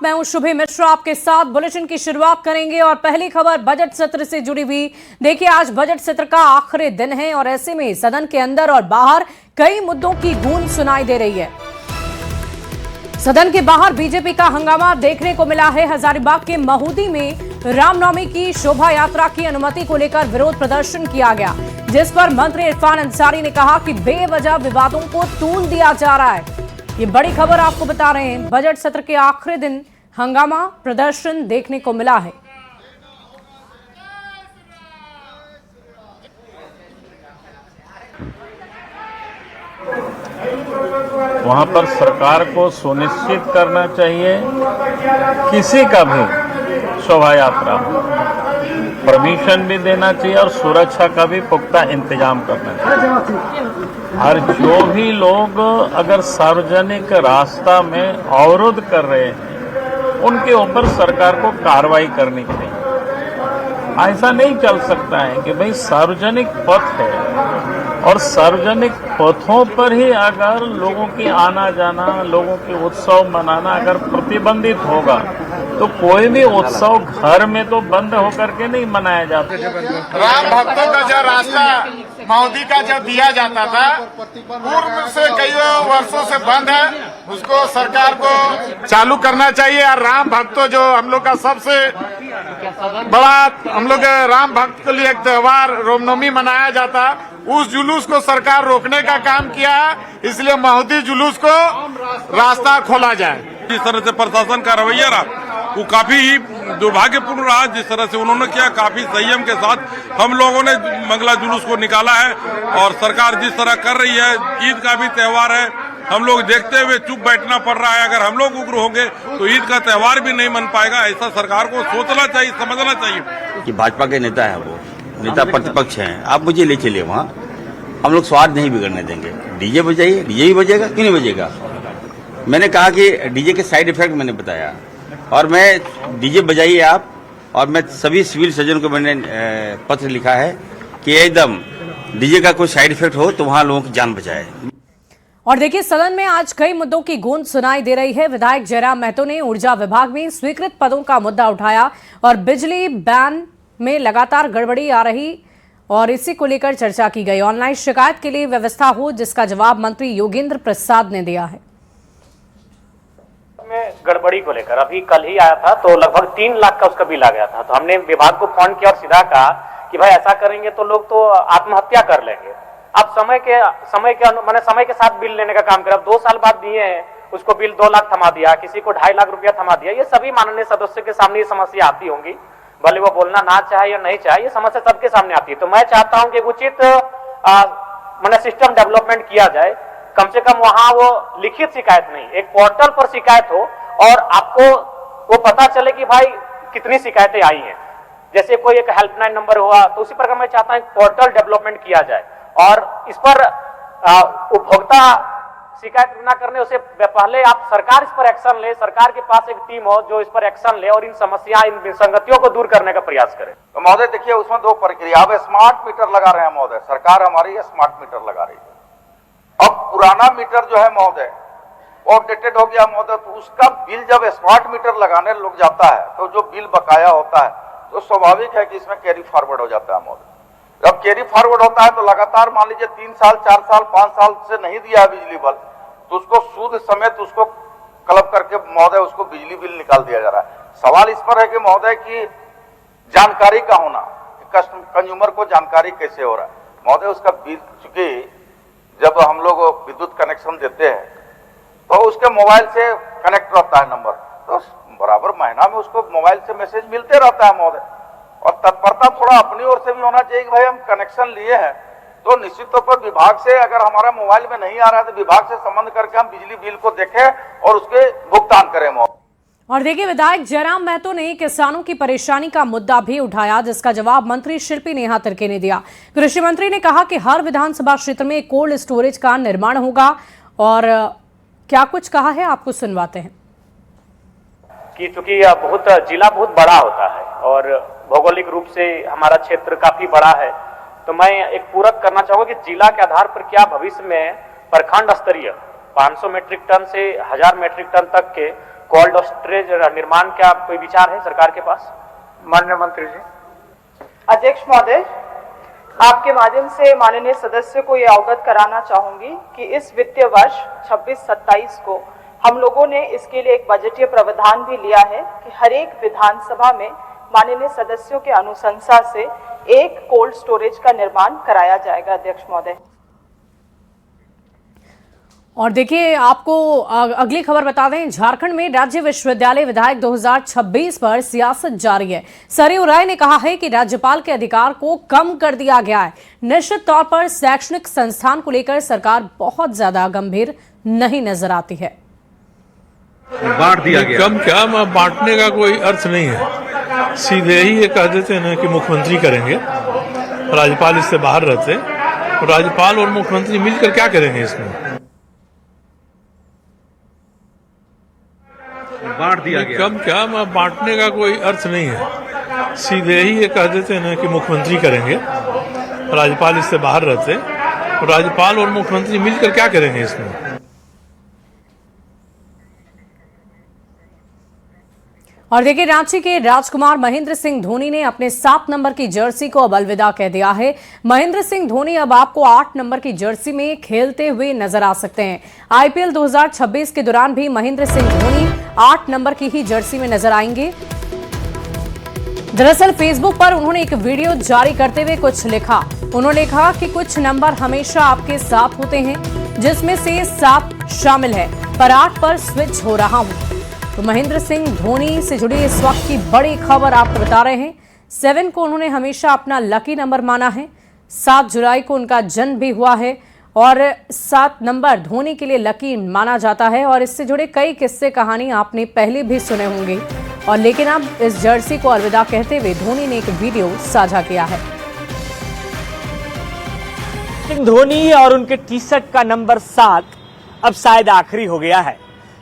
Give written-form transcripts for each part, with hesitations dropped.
मैं हूं शुभी मिश्रा आपके साथ। बुलेटिन की शुरुआत करेंगे और पहली खबर बजट सत्र से जुड़ी हुई। देखिए, आज बजट सत्र का आखिरी दिन है और ऐसे में सदन के अंदर और बाहर कई मुद्दों की गूंज सुनाई दे रही है। सदन के बाहर बीजेपी का हंगामा देखने को मिला है। हजारीबाग के महुदी में रामनवमी की शोभा यात्रा की अनुमति को लेकर विरोध प्रदर्शन किया गया, जिस पर मंत्री इरफान अंसारी ने कहा कि बेवजह विवादों को तूल दिया जा रहा है। ये बड़ी खबर आपको बता रहे हैं। बजट सत्र के आखिरी दिन हंगामा प्रदर्शन देखने को मिला है। वहां पर सरकार को सुनिश्चित करना चाहिए किसी का भी शोभा यात्रा परमिशन भी देना चाहिए और सुरक्षा का भी पुख्ता इंतजाम करना चाहिए। और जो भी लोग अगर सार्वजनिक रास्ता में अवरोध कर रहे हैं उनके ऊपर सरकार को कार्रवाई करनी चाहिए। ऐसा नहीं चल सकता है कि भाई सार्वजनिक पथ है और सार्वजनिक पथों पर ही अगर लोगों की आना जाना, लोगों के उत्सव मनाना अगर प्रतिबंधित होगा तो कोई भी उत्सव घर में तो बंद होकर के नहीं मनाया जाता। राम भक्तों का जो रास्ता महुदी का जो दिया जाता था पूर्व से कई वर्षों से बंद है, उसको सरकार को चालू करना चाहिए। और राम भक्तों जो हम लोग का सबसे बड़ा हम लोग राम भक्त के लिए एक त्योहार रामनवमी मनाया जाता, उस जुलूस को सरकार रोकने का काम किया है। इसलिए महुदी जुलूस को रास्ता खोला जाए। जिस तरह से प्रशासन का रवैया रहा वो काफी ही दुर्भाग्यपूर्ण रहा। जिस तरह से उन्होंने किया काफी संयम के साथ हम लोगों ने मंगला जुलूस को निकाला है और सरकार जिस तरह कर रही है, ईद का भी त्योहार है, हम लोग देखते हुए चुप बैठना पड़ रहा है। अगर हम लोग उग्र होंगे तो ईद का त्योहार भी नहीं मन पाएगा। ऐसा सरकार को सोचना चाहिए, समझना चाहिए कि भाजपा के नेता है, वो नेता प्रतिपक्ष हैं, आप मुझे ले चलिए वहाँ, हम लोग स्वाद नहीं बिगड़ने देंगे। डीजे बजाइए, डीजे भी बजेगा, क्यों नहीं बजेगा। मैंने कहा कि डीजे के साइड इफेक्ट मैंने बताया और मैं डीजे बजाइए आप, और मैं सभी सिविल सर्जन को मैंने पत्र लिखा है कि एकदम डीजे का कोई साइड इफेक्ट हो तो वहाँ लोगों की जान बचाए। और देखिए, सदन में आज कई मुद्दों की गूंज सुनाई दे रही है। विधायक जयराम महतो ने ऊर्जा विभाग में स्वीकृत पदों का मुद्दा उठाया और बिजली बैन में लगातार गड़बड़ी आ रही और इसी को लेकर चर्चा की गई। ऑनलाइन शिकायत के लिए व्यवस्था हो, जिसका जवाब मंत्री योगेंद्र प्रसाद ने दिया है। में गड़बड़ी को लेकर अभी कल ही आया था तो लगभग 3 लाख का उसका बिल आ गया था। तो हमने विभाग को फोन किया और सीधा कहा कि भाई ऐसा करेंगे तो लोग तो आत्महत्या कर लेंगे। अब समय के साथ बिल लेने का काम करें। अब 2 साल बाद दिए हैं, उसको बिल 2 लाख थमा दिया, किसी को 2.5 लाख रुपया थमा दिया। ये सभी माननीय सदस्य के सामने ये समस्या आती होंगी, भले वो बोलना ना चाहे या नहीं चाहे, ये समस्या सबके सामने आती है। तो मैं चाहता हूं कि उचित सिस्टम डेवलपमेंट किया जाए। कम से कम वहां वो लिखित शिकायत नहीं, एक पोर्टल पर शिकायत हो और आपको वो पता चले कि भाई कितनी शिकायतें आई हैं। जैसे कोई एक हेल्पलाइन नंबर हुआ तो उसी प्रकार मैं चाहता हूं पोर्टल डेवलपमेंट किया जाए और इस पर उपभोक्ता शिकायत न करने उससे पहले आप सरकार इस पर एक्शन ले, सरकार के पास एक टीम हो जो इस पर एक्शन ले और इन समस्या, इन विसंगतियों को दूर करने का प्रयास करे। तो महोदय देखिए, उसमें 2 प्रक्रिया। अब स्मार्ट मीटर लगा रहे हैं महोदय, सरकार हमारी स्मार्ट मीटर लगा रही है। अब पुराना मीटर जो है महोदय वो अपडेटेड हो गया महोदय, तो उसका बिल जब स्मार्ट मीटर लगाने लोग जाता है तो जो बिल बकाया होता है तो स्वाभाविक है कि इसमें कैरी फॉरवर्ड हो जाता है महोदय। जब कैरी फॉरवर्ड होता है तो लगातार मान लीजिए 3 साल 4 साल 5 साल से नहीं दिया है बिजली बिल, तो उसको सूद समेत उसको क्लब करके महोदय उसको बिजली बिल निकाल दिया जा रहा है। सवाल इस पर है कि महोदय की जानकारी का होना, कंज्यूमर को जानकारी कैसे हो रहा है महोदय। उसका बिल चूंकि जब हम लोग विद्युत कनेक्शन देते हैं तो उसके मोबाइल से कनेक्ट रहता है नंबर, तो बराबर महीना में उसको मोबाइल से मैसेज मिलते रहता है महोदय। और तत्परता थोड़ा अपनी ओर से भी होना चाहिए कि भाई हम कनेक्शन लिए हैं तो निश्चित तौर पर विभाग से अगर हमारा मोबाइल में नहीं आ रहा है तो विभाग से संबंध करके हम बिजली बिल को देखें और उसके भुगतान करें महोदय। और देखिए, विधायक जयराम महतो ने किसानों की परेशानी का मुद्दा भी उठाया, जिसका जवाब मंत्री शिल्पी नेहा तिर्के ने दिया। कृषि मंत्री ने कहा कि हर विधानसभा क्षेत्र में कोल्ड स्टोरेज का निर्माण होगा और क्या कुछ कहा है आपको सुनवाते हैं। कि चूंकि जिला बहुत बड़ा होता है और भौगोलिक रूप से हमारा क्षेत्र काफी बड़ा है, तो मैं एक पूरक करना चाहूंगा कि जिला के आधार पर क्या भविष्य में प्रखंड स्तरीय 500 मीट्रिक टन से 1000 मीट्रिक टन तक के कोल्ड स्टोरेज निर्माण का कोई विचार है सरकार के पास? माननीय मंत्री जी। अध्यक्ष महोदय, आपके माध्यम से माननीय सदस्य को ये अवगत कराना चाहूंगी कि इस वित्तीय वर्ष 26-27 को हम लोगों ने इसके लिए एक बजटीय प्रावधान भी लिया है कि हर एक विधानसभा में माननीय सदस्यों के अनुशंसा से एक कोल्ड स्टोरेज का निर्माण कराया जाएगा। अध्यक्ष महोदय, और देखिए आपको अगली खबर बता दें, झारखंड में राज्य विश्वविद्यालय विधायक 2026 पर सियासत जारी है। सरयू राय ने कहा है कि राज्यपाल के अधिकार को कम कर दिया गया है। निश्चित तौर पर शैक्षणिक संस्थान को लेकर सरकार बहुत ज्यादा गंभीर नहीं नजर आती है। बांट दिया गया। कम क्या, बांटने का कोई अर्थ नहीं है। सीधे ही ये कह देते हैं कि मुख्यमंत्री करेंगे, राज्यपाल इससे बाहर रहते, राज्यपाल और मुख्यमंत्री मिलकर क्या करेंगे इसमें? बांट दिया गया। कम क्या, बांटने का कोई अर्थ नहीं है। सीधे ही ये कह देते हैं कि मुख्यमंत्री करेंगे, राज्यपाल इससे बाहर रहते, राज्यपाल और मुख्यमंत्री मिलकर क्या करेंगे इसमें? और देखिए रांची के राजकुमार महेंद्र सिंह धोनी ने अपने 7 नंबर की जर्सी को अब अलविदा कह दिया है। महेंद्र सिंह धोनी अब आपको 8 नंबर की जर्सी में खेलते हुए नजर आ सकते हैं। आईपीएल 2026 के दौरान भी महेंद्र सिंह धोनी 8 नंबर की ही जर्सी में नजर आएंगे। दरअसल फेसबुक पर उन्होंने एक वीडियो जारी करते हुए कुछ लिखा। उन्होंने कहा कि कुछ नंबर हमेशा आपके साथ होते हैं, जिसमें से 7 शामिल है, पर 8 पर स्विच हो रहा हूं। तो महेंद्र सिंह धोनी से जुड़ी इस वक्त की बड़ी खबर आपको बता रहे हैं। 7 को उन्होंने हमेशा अपना लकी नंबर माना है। 7 जुलाई को उनका जन्म भी हुआ है और 7 नंबर धोनी के लिए लकी माना जाता है। और इससे जुड़े कई किस्से कहानी आपने पहले भी सुने होंगे। और लेकिन अब इस जर्सी को अलविदा कहते हुए धोनी ने एक वीडियो साझा किया है। धोनी और उनके टी-शर्ट का नंबर 7 अब शायद आखिरी हो गया है,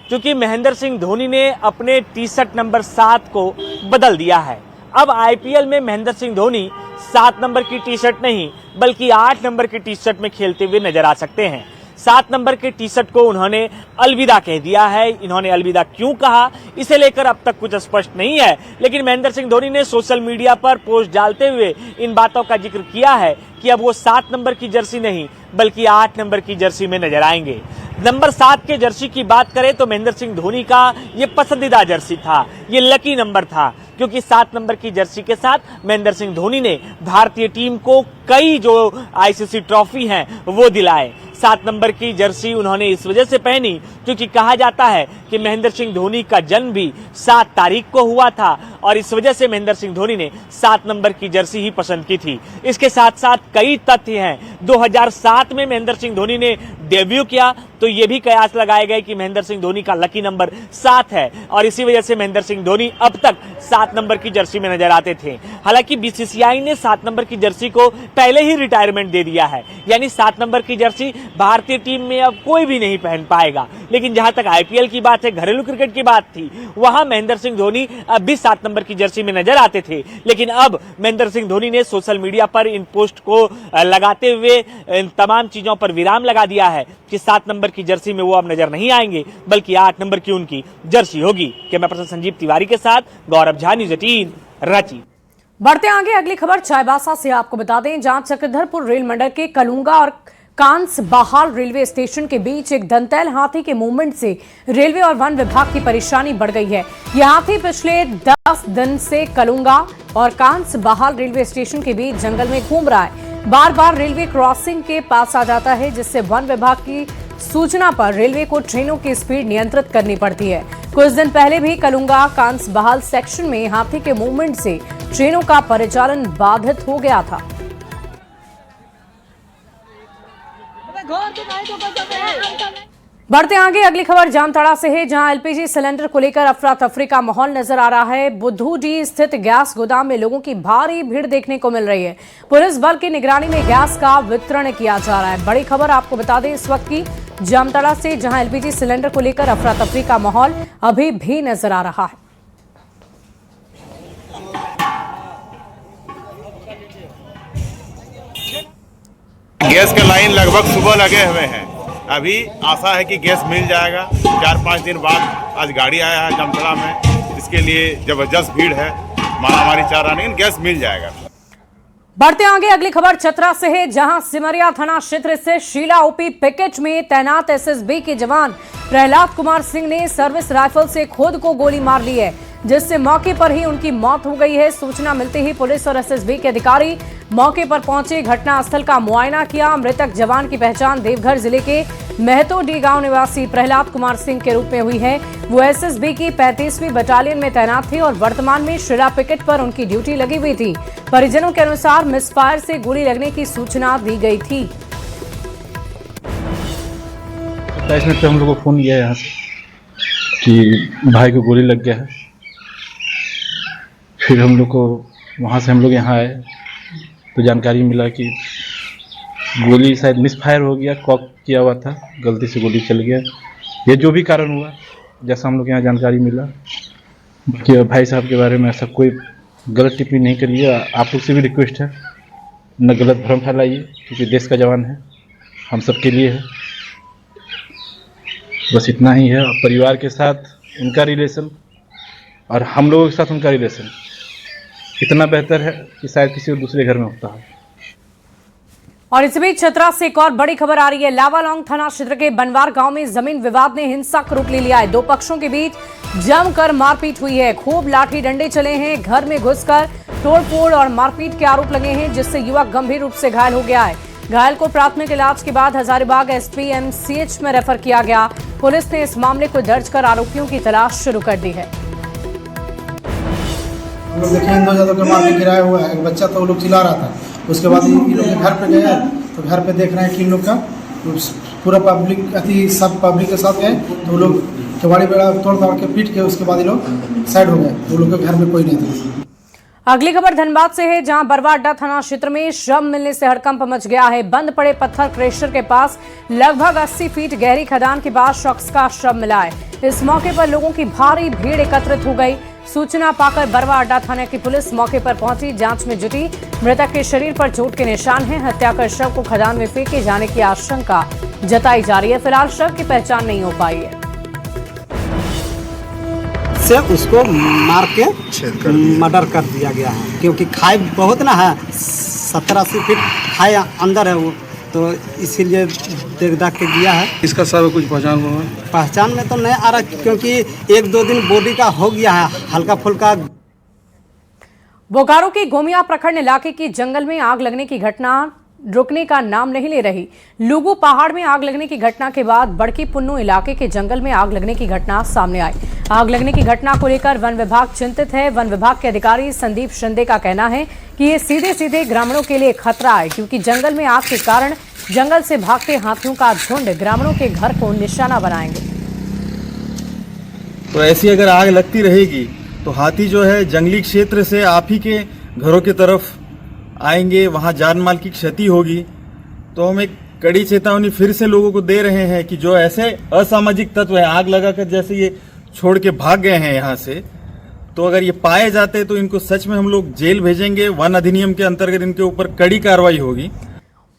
क्योंकि महेंद्र सिंह धोनी ने अपने टी-शर्ट नंबर 7 को बदल दिया है। अब आईपीएल में महेंद्र सिंह धोनी 7 नंबर की टी-शर्ट नहीं बल्कि 8 नंबर की टी-शर्ट में खेलते हुए नजर आ सकते हैं। 7 नंबर के टी-शर्ट को उन्होंने अलविदा कह दिया है। इन्होंने अलविदा क्यों कहा, इसे लेकर अब तक कुछ स्पष्ट नहीं है, लेकिन महेंद्र सिंह धोनी ने सोशल मीडिया पर पोस्ट डालते हुए इन बातों का जिक्र किया है कि अब वो 7 नंबर की जर्सी नहीं बल्कि 8 नंबर की जर्सी में नजर आएंगे। नंबर 7 के जर्सी की बात करें तो महेंद्र सिंह धोनी का ये पसंदीदा जर्सी था, ये लकी नंबर था, क्योंकि 7 नंबर की जर्सी के साथ महेंद्र सिंह धोनी ने भारतीय टीम को कई जो आईसीसी ट्रॉफी हैं वो दिलाए। 7 नंबर की जर्सी उन्होंने इस वजह से पहनी क्योंकि कहा जाता है कि महेंद्र सिंह धोनी का जन्म भी 7 तारीख को हुआ था और इस वजह से महेंद्र सिंह धोनी ने 7 नंबर की जर्सी ही पसंद की थी। इसके साथ साथ कई तथ्य हैं। 2007 में महेंद्र सिंह धोनी ने डेब्यू किया तो ये भी कयास लगाए गए कि महेंद्र सिंह धोनी का लकी नंबर 7 है और इसी वजह से महेंद्र सिंह धोनी अब तक 7 नंबर की जर्सी में नजर आते थे। हालांकि बीसीसीआई ने 7 नंबर की जर्सी को पहले ही रिटायरमेंट दे दिया है, यानी 7 नंबर की जर्सी भारतीय टीम में अब कोई भी नहीं पहन पाएगा। लेकिन जहां तक आईपीएल की बात है, घरेलू क्रिकेट की बात थी, वहां महेंद्र सिंह धोनी अब भी 7 नंबर की जर्सी में नजर आते थे। लेकिन अब महेंद्र सिंह धोनी ने सोशल मीडिया पर इन पोस्ट को लगाते हुए इन तमाम चीजों पर विराम लगा दिया है कि 7 नंबर की जर्सी में वो अब नजर नहीं आएंगे बल्कि 8 नंबर की उनकी जर्सी होगी। कैमरा पर्सन संजीव तिवारी के साथ गौरव झा, न्यूज़ 18 रांची। बढ़ते आगे अगली खबर चाईबासा से आपको बता दें, जहां चक्रधरपुर रेल मंडल के कलुंगा और कांस बहाल रेलवे स्टेशन के बीच एक दंतैल हाथी के मूवमेंट से रेलवे और वन विभाग की परेशानी बढ़ गई है। यह हाथी पिछले 10 दिन से कलुंगा और कांस बहाल रेलवे स्टेशन के बीच जंगल में घूम रहा है। बार बार रेलवे क्रॉसिंग के पास आ जाता है, जिससे वन विभाग की सूचना पर रेलवे को ट्रेनों की स्पीड नियंत्रित करनी पड़ती है। कुछ दिन पहले भी कलुंगा कांस बहाल सेक्शन में हाथी के मूवमेंट से ट्रेनों का परिचालन बाधित हो गया था। बढ़ते आगे अगली खबर जामताड़ा से है, जहां एलपीजी सिलेंडर को लेकर अफरा तफरी का माहौल नजर आ रहा है। बुद्धूडी स्थित गैस गोदाम में लोगों की भारी भीड़ देखने को मिल रही है। पुलिस बल की निगरानी में गैस का वितरण किया जा रहा है। बड़ी खबर आपको बता दें इस वक्त की जामताड़ा से, जहां एलपीजी सिलेंडर को लेकर अफरा तफरी का माहौल अभी भी नजर आ रहा है। गैस के लाइन लगभग सुबह लगे हुए हैं। अभी आशा है कि गैस मिल जाएगा 4-5 दिन बाद आज गाड़ी आया है जामताड़ा में, इसके लिए जबरदस्त भीड़ है, मारामारी चाह रहा नहीं, गैस मिल जाएगा। बढ़ते आगे, अगली खबर चतरा से है, जहां सिमरिया थाना क्षेत्र से शीला ओपी पिकेट में तैनात एसएसबी के जवान प्रहलाद कुमार सिंह ने सर्विस राइफल से खुद को गोली मार ली है, जिससे मौके पर ही उनकी मौत हो गई है। सूचना मिलते ही पुलिस और एसएसबी के अधिकारी मौके पर पहुंचे, घटनास्थल का मुआयना किया। मृतक जवान की पहचान देवघर जिले के महतोडी गांव निवासी प्रहलाद कुमार सिंह के रूप में हुई है। वो एसएसबी की 35वीं बटालियन में तैनात थे और वर्तमान में शीला पिकेट पर उनकी ड्यूटी लगी हुई थी। परिजनों के अनुसार मिसफायर से गोली लगने की सूचना दी गई थी। 27 मिनट पे हम लोग को फोन किया यहाँ से कि भाई को गोली लग गया है। फिर हम लोग को वहाँ से हम लोग यहाँ आए तो जानकारी मिला कि गोली शायद मिसफायर हो गया, कॉक किया हुआ था, गलती से गोली चल गया। ये जो भी कारण हुआ, जैसा हम लोग यहाँ जानकारी मिला, बाकी भाई साहब के बारे में ऐसा कोई गलत टिप्पणी नहीं करिए। आप लोग से भी रिक्वेस्ट है, न गलत भ्रम फैलाइए, क्योंकि देश का जवान है, हम सबके लिए है। बस इतना ही है। परिवार के साथ उनका रिलेशन और हम लोगों के साथ उनका रिलेशन इतना बेहतर है कि शायद किसी और दूसरे घर में होता है। और इस बीच चतरा से एक और बड़ी खबर आ रही है। लावालौंग थाना क्षेत्र के बनवार गांव में जमीन विवाद ने हिंसक रूप ले लिया है। दो पक्षों के बीच जमकर मारपीट हुई है, खूब लाठी डंडे चले हैं, घर में घुसकर तोड़फोड़ और मारपीट के आरोप लगे हैं, जिससे युवक गंभीर रूप से घायल हो गया है। घायल को प्राथमिक इलाज के बाद हजारीबाग एसपीएमसीएच में रेफर किया गया। पुलिस ने इस मामले को दर्ज कर आरोपियों की तलाश शुरू कर दी है। हम लोग देखे इन दो जगह के मार के गिराया हुआ है। एक बच्चा तो वो लोग चिल्ला रहा था, उसके बाद इन लोग के घर पे गए तो घर पे देख रहे हैं कि इन लोग का पूरा पब्लिक सब पब्लिक के साथ गए तो वो लोग केवाड़ी बेड़ा तोड़ ताड़ के पीट के उसके बाद ये लोग साइड हो गए। वो लोग के घर में कोई नहीं था। अगली खबर धनबाद से है, जहां बरवा अड्डा थाना क्षेत्र में शव मिलने से हड़कंप मच गया है। बंद पड़े पत्थर क्रेशर के पास लगभग 80 फीट गहरी खदान के बाद शख्स का शव मिला है। इस मौके पर लोगों की भारी भीड़ एकत्रित हो गई। सूचना पाकर बरवा अड्डा थाने की पुलिस मौके पर पहुंची, जांच में जुटी। मृतक के शरीर पर चोट के निशान हैं। हत्या कर शव को खदान में फेंके जाने की आशंका जताई जा रही है। फिलहाल शव की पहचान नहीं हो पाई है। से उसको मार के मर्डर कर दिया गया है, क्योंकि खाई बहुत ना है, 70-80 फीट खाई अंदर है वो, तो इसीलिए देख दाख के दिया है। इसका सब कुछ पहचान हुआ है? पहचान में तो नहीं आ रहा, क्योंकि 1-2 दिन बॉडी का हो गया है हल्का फुल्का। बोकारो के गोमिया प्रखंड इलाके की जंगल में आग लगने की घटना रुकने का नाम नहीं ले रही। लुगु पहाड़ में आग लगने की घटना के बाद बड़की पुन्नू इलाके के जंगल में आग लगने की घटना सामने आई। आग लगने की घटना को लेकर वन विभाग चिंतित है। वन विभाग के अधिकारी संदीप शिंदे का कहना है कि ये सीधे सीधे ग्रामीणों के लिए खतरा है, क्योंकि जंगल में आग के कारण जंगल से भागते हाथियों का झुंड ग्रामीणों के घर को निशाना बनाएंगे। तो ऐसी अगर आग लगती रहेगी तो हाथी जो है जंगली क्षेत्र से आप ही के घरों की तरफ आएंगे, वहां जान माल की क्षति होगी। तो हम एक कड़ी चेतावनी फिर से लोगों को दे रहे हैं कि जो ऐसे असामाजिक तत्व है आग लगाकर जैसे ये छोड़ के भाग गए हैं यहाँ से, तो अगर ये पाए जाते तो इनको सच में हम लोग जेल भेजेंगे। वन अधिनियम के अंतर्गत इनके ऊपर कड़ी कार्रवाई होगी।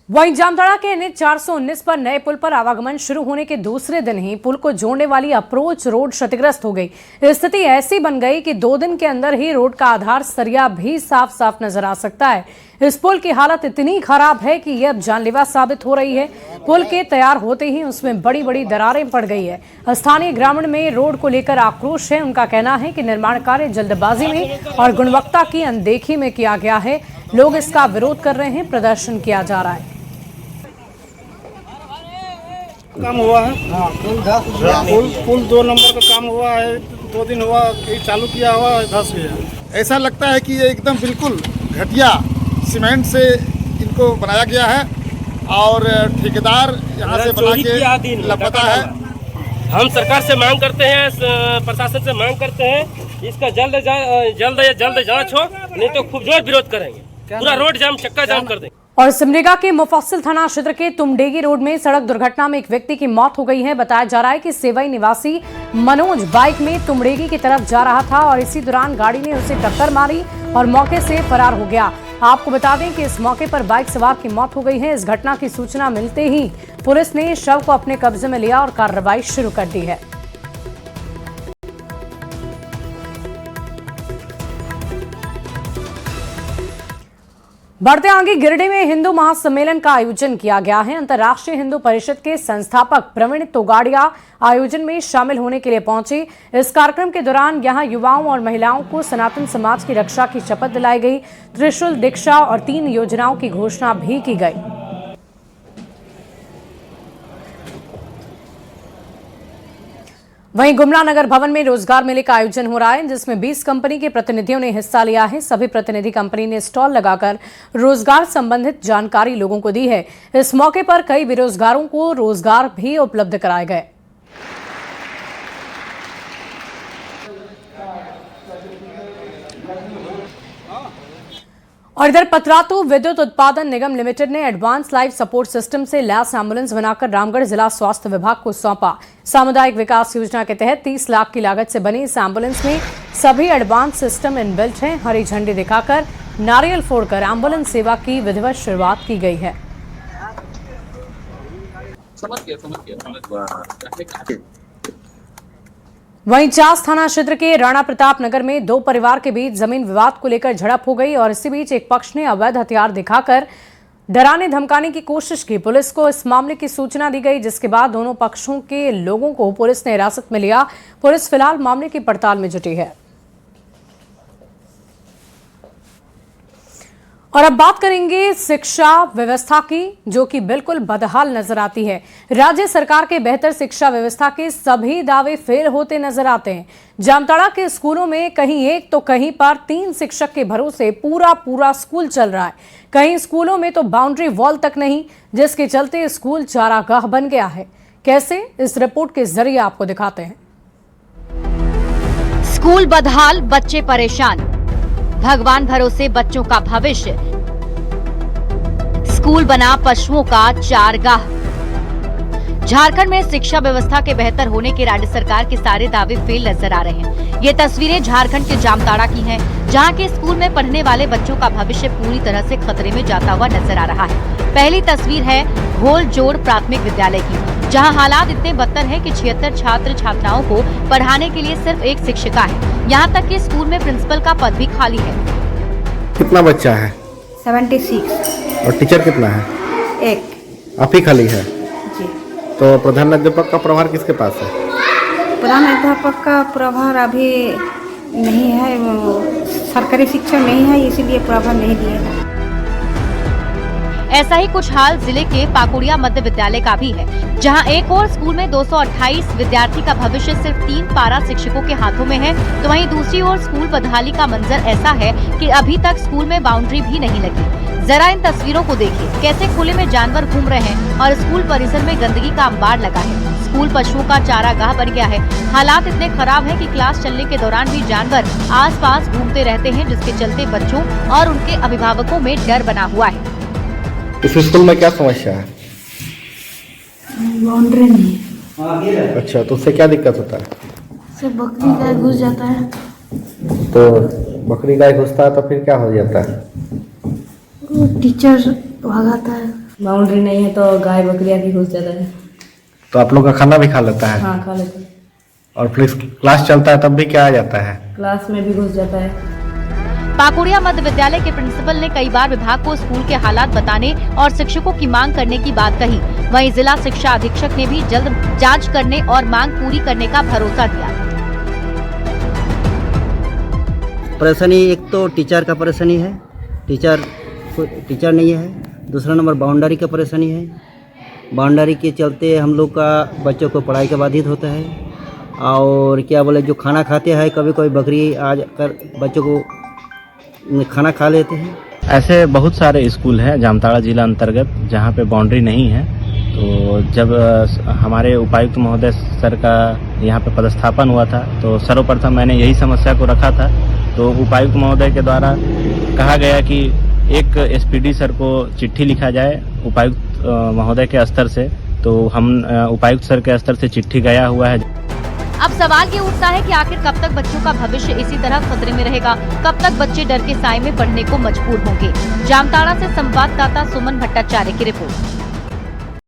वहीं जामताड़ा के NH 419 पर नए पुल पर आवागमन शुरू होने के दूसरे दिन ही पुल को जोड़ने वाली अप्रोच रोड क्षतिग्रस्त हो गई। स्थिति ऐसी बन गई कि 2 दिन के अंदर ही रोड का आधार सरिया भी साफ साफ नजर आ सकता है। इस पुल की हालत इतनी खराब है कि यह अब जानलेवा साबित हो रही है। पुल के तैयार होते ही उसमें बड़ी बड़ी दरारें पड़ गई है। स्थानीय ग्रामीण में रोड को लेकर आक्रोश है। उनका कहना है कि निर्माण कार्य जल्दबाजी में और गुणवत्ता की अनदेखी में किया गया है। लोग इसका विरोध कर रहे हैं, प्रदर्शन किया जा रहा है। काम हुआ है, पुल 2 नंबर का काम हुआ है, 2 दिन हुआ, चालू किया हुआ है, 10 गया। ऐसा लगता है कि ये एकदम बिल्कुल घटिया सीमेंट से इनको बनाया गया है और ठेकेदार यहाँ से बना के लापता है। हम सरकार से मांग करते हैं, प्रशासन से मांग करते हैं, इसका जल्द जांच हो, नहीं तो खूब जोर विरोध करेंगे। पूरा रोड जाम, चक्का जाम कर देंगे। और सिमडेगा के मुफस्सिल थाना क्षेत्र के तुमडेगी रोड में सड़क दुर्घटना में एक व्यक्ति की मौत हो गई है। बताया जा रहा है कि सेवई निवासी मनोज बाइक में तुमडेगी की तरफ जा रहा था और इसी दौरान गाड़ी ने उसे टक्कर मारी और मौके से फरार हो गया। आपको बता दें कि इस मौके पर बाइक सवार की मौत हो गई है। इस घटना की सूचना मिलते ही पुलिस ने शव को अपने कब्जे में लिया और कार्रवाई शुरू कर दी है। बढ़ते आगे गिरिडीह में हिंदू महासम्मेलन का आयोजन किया गया है। अंतर्राष्ट्रीय हिंदू परिषद के संस्थापक प्रवीण तोगाड़िया आयोजन में शामिल होने के लिए पहुंचे। इस कार्यक्रम के दौरान यहां युवाओं और महिलाओं को सनातन समाज की रक्षा की शपथ दिलाई गई। त्रिशूल दीक्षा और 3 योजनाओं की घोषणा भी की गई। वहीं गुमला नगर भवन में रोजगार मेले का आयोजन हो रहा है, जिसमें 20 कंपनी के प्रतिनिधियों ने हिस्सा लिया है। सभी प्रतिनिधि कंपनी ने स्टॉल लगाकर रोजगार संबंधित जानकारी लोगों को दी है। इस मौके पर कई बेरोजगारों को रोजगार भी उपलब्ध कराए गए। और इधर पतरातू विद्युत उत्पादन निगम लिमिटेड ने एडवांस लाइफ सपोर्ट सिस्टम से लैस एम्बुलेंस बनाकर रामगढ़ जिला स्वास्थ्य विभाग को सौंपा। सामुदायिक विकास योजना के तहत 30 लाख की लागत से बनी इस एम्बुलेंस में सभी एडवांस सिस्टम इनबिल्ट हैं। हरी झंडी दिखाकर नारियल फोड़कर एम्बुलेंस सेवा की विधिवत शुरुआत की गई है। वहीं चास थाना क्षेत्र के राणा प्रताप नगर में 2 परिवार के बीच जमीन विवाद को लेकर झड़प हो गई और इसी बीच एक पक्ष ने अवैध हथियार दिखाकर डराने धमकाने की कोशिश की। पुलिस को इस मामले की सूचना दी गई, जिसके बाद दोनों पक्षों के लोगों को पुलिस ने हिरासत में लिया। पुलिस फिलहाल मामले की पड़ताल में जुटी है। और अब बात करेंगे शिक्षा व्यवस्था की, जो कि बिल्कुल बदहाल नजर आती है। राज्य सरकार के बेहतर शिक्षा व्यवस्था के सभी दावे फेल होते नजर आते हैं। जामताड़ा के स्कूलों में कहीं एक तो कहीं पर 3 शिक्षक के भरोसे पूरा स्कूल चल रहा है। कहीं स्कूलों में तो बाउंड्री वॉल तक नहीं, जिसके चलते स्कूल चारागाह बन गया है। कैसे, इस रिपोर्ट के जरिए आपको दिखाते हैं। स्कूल बदहाल, बच्चे परेशान, भगवान भरोसे बच्चों का भविष्य। स्कूल बना पशुओं का चारगाह। झारखंड में शिक्षा व्यवस्था के बेहतर होने के राज्य सरकार के सारे दावे फेल नजर आ रहे हैं। ये तस्वीरें झारखंड के जामताड़ा की हैं, जहां के स्कूल में पढ़ने वाले बच्चों का भविष्य पूरी तरह से खतरे में जाता हुआ नजर आ रहा है। पहली तस्वीर है घोलजोड़ प्राथमिक विद्यालय की, जहां हालात इतने बदतर हैं कि 76 छात्र छात्राओं को पढ़ाने के लिए सिर्फ एक शिक्षिका है। यहां तक कि स्कूल में प्रिंसिपल का पद भी खाली है। कितना बच्चा है? 76। और टीचर कितना है? 1। आप ही खाली है? जी। तो प्रधानाध्यापक का प्रभार किसके पास है? प्रधानाध्यापक का प्रभार अभी नहीं है, सरकारी शिक्षा नहीं है, इसीलिए प्रभार नहीं दिए। ऐसा ही कुछ हाल जिले के पाकुड़िया मध्य विद्यालय का भी है, जहां एक और स्कूल में 228 विद्यार्थी का भविष्य सिर्फ 3 पारा शिक्षकों के हाथों में है, तो वहीं दूसरी ओर स्कूल बदहाली का मंजर ऐसा है कि अभी तक स्कूल में बाउंड्री भी नहीं लगी। जरा इन तस्वीरों को देखिए, कैसे खुले में जानवर घूम रहे हैं और स्कूल परिसर में गंदगी का अंबार लगा है। स्कूल पशुओं का चारागाह बन गया है। हालात इतने खराब हैं कि क्लास चलने के दौरान भी जानवर आसपास घूमते रहते हैं, जिसके चलते बच्चों और उनके अभिभावकों में डर बना हुआ है। इस स्कूल में क्या समस्या है? बाउंड्री नहीं है। अच्छा, तो उससे क्या दिक्कत होता है? सब बकरी गाय घुस जाता है। तो बकरी गाय घुसता है तो फिर क्या हो जाता है? टीचर भगाता है। बाउंड्री नहीं है तो गाय बकरियां भी घुस जाता है। तो आप लोग का खाना भी खा लेता है? हाँ, खा लेते हैं। और फिर क्लास चलता है तब भी क्या आ जाता है? क्लास में भी घुस जाता है। पाकुड़िया मध्य विद्यालय के प्रिंसिपल ने कई बार विभाग को स्कूल के हालात बताने और शिक्षकों की मांग करने की बात कही। वहीं जिला शिक्षा अधीक्षक ने भी जल्द जांच करने और मांग पूरी करने का भरोसा दिया। परेशानी एक तो टीचर का परेशानी है, टीचर नहीं है। दूसरा नंबर बाउंड्री का परेशानी है। बाउंड्री के चलते हम लोग का बच्चों को पढ़ाई का बाधित होता है। और क्या बोले, जो खाना खाते हैं कभी कोई बकरी आ कर बच्चों को खाना खा लेते हैं। ऐसे बहुत सारे स्कूल हैं जामताड़ा जिला अंतर्गत जहां पे बाउंड्री नहीं है। तो जब हमारे उपायुक्त महोदय सर का यहाँ पे पदस्थापन हुआ था तो सर्वप्रथम मैंने यही समस्या को रखा था। तो उपायुक्त महोदय के द्वारा कहा गया कि एक एसपीडी सर को चिट्ठी लिखा जाए उपायुक्त महोदय के स्तर से। तो हम उपायुक्त सर के स्तर से चिट्ठी गया हुआ है। अब सवाल ये उठता है कि आखिर कब तक बच्चों का भविष्य इसी तरह खतरे में रहेगा, कब तक बच्चे डर के साए में पढ़ने को मजबूर होंगे। जामताड़ा से संवाददाता सुमन भट्टाचार्य की रिपोर्ट।